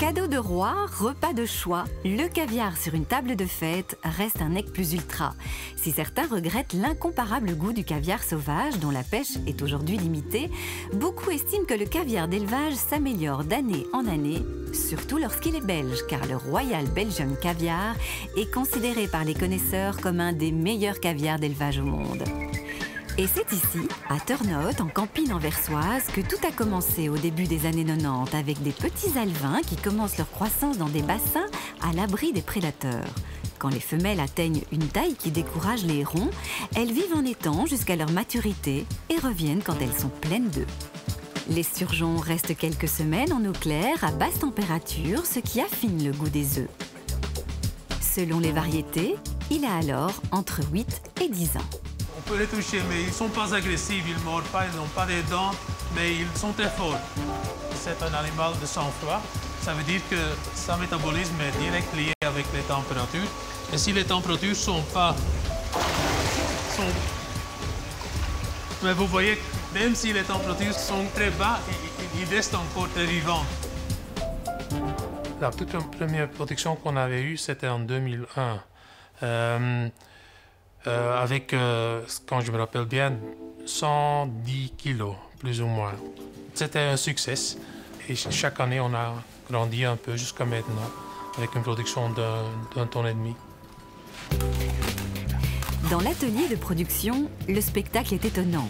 Cadeau de roi, repas de choix, le caviar sur une table de fête reste un nec plus ultra. Si certains regrettent l'incomparable goût du caviar sauvage, dont la pêche est aujourd'hui limitée, beaucoup estiment que le caviar d'élevage s'améliore d'année en année, surtout lorsqu'il est belge, car le Royal Belgian Caviar est considéré par les connaisseurs comme un des meilleurs caviars d'élevage au monde. Et c'est ici, à Turnhout, en Campine-en-Versoise, que tout a commencé au début des années 90 avec des petits alevins qui commencent leur croissance dans des bassins à l'abri des prédateurs. Quand les femelles atteignent une taille qui décourage les hérons, elles vivent en étang jusqu'à leur maturité et reviennent quand elles sont pleines d'œufs. L'esturgeon reste quelques semaines en eau claire à basse température, ce qui affine le goût des œufs. Selon les variétés, il a alors entre 8 et 10 ans. On peut les toucher, mais ils ne sont pas agressifs, ils ne mordent pas, ils n'ont pas des dents, mais ils sont très forts. C'est un animal de sang-froid. Ça veut dire que son métabolisme est direct lié avec les températures. Et si les températures ne sont pas... Mais vous voyez, même si les températures sont très basses, ils restent encore très vivants. La toute première production qu'on avait eue, c'était en 2001. Avec, quand je me rappelle bien, 110 kilos, plus ou moins. C'était un succès. Et chaque année, on a grandi un peu jusqu'à maintenant, avec une production d'1,5 tonne. Dans l'atelier de production, le spectacle est étonnant.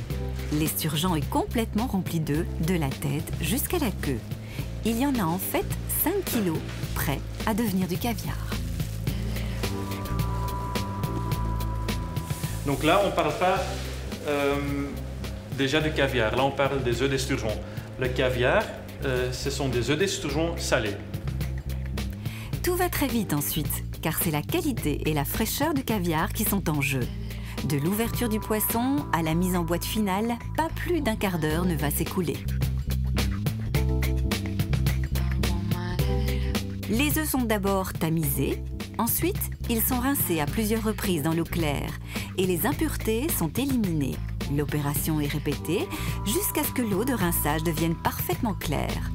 L'esturgeon est complètement rempli d'œufs, de la tête jusqu'à la queue. Il y en a en fait 5 kilos, prêts à devenir du caviar. Donc là, on ne parle pas déjà de caviar, là on parle des œufs d'esturgeon. Le caviar, ce sont des œufs d'esturgeon salés. Tout va très vite ensuite, car c'est la qualité et la fraîcheur du caviar qui sont en jeu. De l'ouverture du poisson à la mise en boîte finale, pas plus d'un quart d'heure ne va s'écouler. Les œufs sont d'abord tamisés, ensuite ils sont rincés à plusieurs reprises dans l'eau claire et les impuretés sont éliminées. L'opération est répétée jusqu'à ce que l'eau de rinçage devienne parfaitement claire.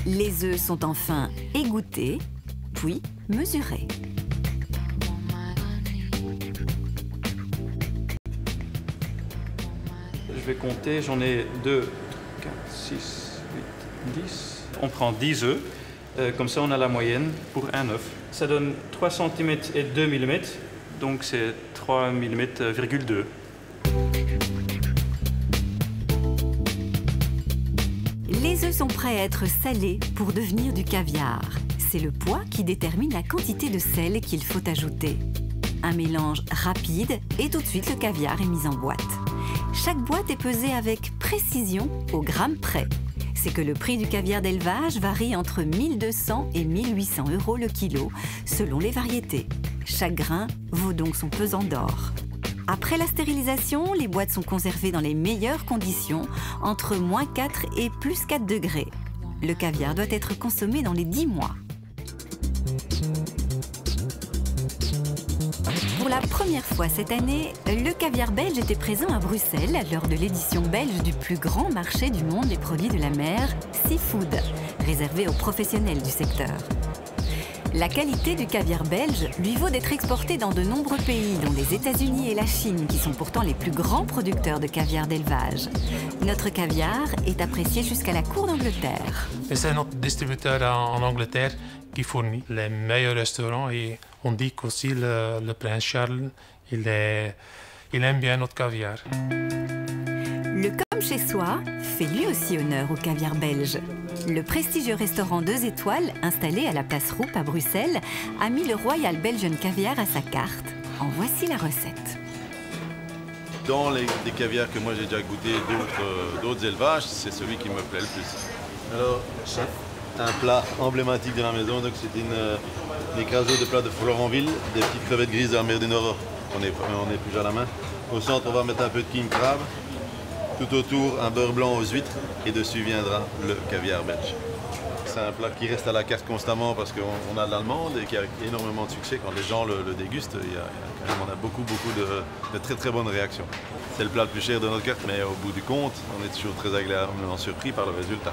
Les œufs sont enfin égouttés, puis mesurés. Je vais compter, j'en ai 2, 4, 6, 8, 10. On prend 10 œufs, comme ça on a la moyenne pour un œuf. Ça donne 3 cm et 2 mm, donc c'est 3 mm,2. Les œufs sont prêts à être salés pour devenir du caviar. C'est le poids qui détermine la quantité de sel qu'il faut ajouter. Un mélange rapide et tout de suite le caviar est mis en boîte. Chaque boîte est pesée avec précision au gramme près. C'est que le prix du caviar d'élevage varie entre 1 200 et 1 800 € le kilo, selon les variétés. Chaque grain vaut donc son pesant d'or. Après la stérilisation, les boîtes sont conservées dans les meilleures conditions, entre -4 et +4 degrés. Le caviar doit être consommé dans les 10 mois. Pour la première fois cette année, le caviar belge était présent à Bruxelles lors de l'édition belge du plus grand marché du monde des produits de la mer, Seafood, réservé aux professionnels du secteur. La qualité du caviar belge lui vaut d'être exporté dans de nombreux pays, dont les États-Unis et la Chine, qui sont pourtant les plus grands producteurs de caviar d'élevage. Notre caviar est apprécié jusqu'à la cour d'Angleterre. C'est notre distributeur en Angleterre qui fournit les meilleurs restaurants et on dit qu'aussi le prince Charles, il aime bien notre caviar. Le Comme chez soi fait lui aussi honneur au caviar belge. Le prestigieux restaurant 2 étoiles, installé à la place Roupe à Bruxelles, a mis le Royal Belgian Caviar à sa carte. En voici la recette. Dans les caviars que moi j'ai déjà goûté d'autres élevages, c'est celui qui me plaît le plus. Alors, chef, un plat emblématique de la maison, donc c'est une écrasée de plat de Florenville, des petites crevettes grises de la mer du Nord, on épluche à la main. Au centre, on va mettre un peu de king crab. Tout autour, un beurre blanc aux huîtres et dessus viendra le caviar belge. c'est un plat qui reste à la carte constamment parce qu'on a de l'allemande et qui a énormément de succès. Quand les gens le dégustent, on a beaucoup de très très bonnes réactions. C'est le plat le plus cher de notre carte, mais au bout du compte, on est toujours très agréablement surpris par le résultat.